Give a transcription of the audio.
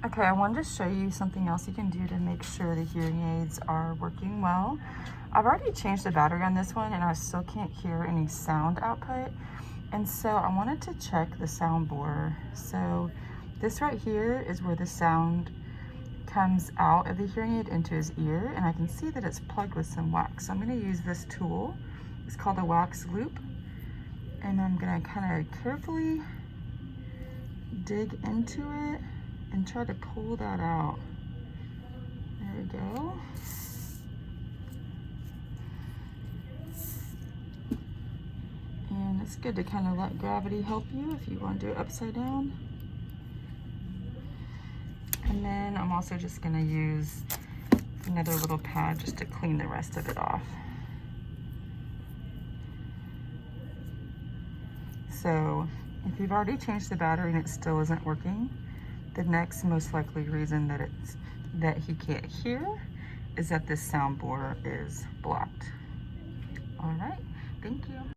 Okay, I wanted to show you something else you can do to make sure the hearing aids are working well. I've already changed the battery on this one and I still can't hear any sound output. And so I wanted to check the sound bore. So this right here is where the sound comes out of the hearing aid into his ear, and I can see that it's plugged with some wax. So I'm going to use this tool. It's called a wax loop. And I'm going to kind of carefully dig into it and try to pull that out. There we go. And it's good to kind of let gravity help you if you want to do it upside down. And then I'm also just going to use another little pad just to clean the rest of it off. So if you've already changed the battery and it still isn't working, the next most likely reason that he can't hear is that this sound bore is blocked. All right, thank you.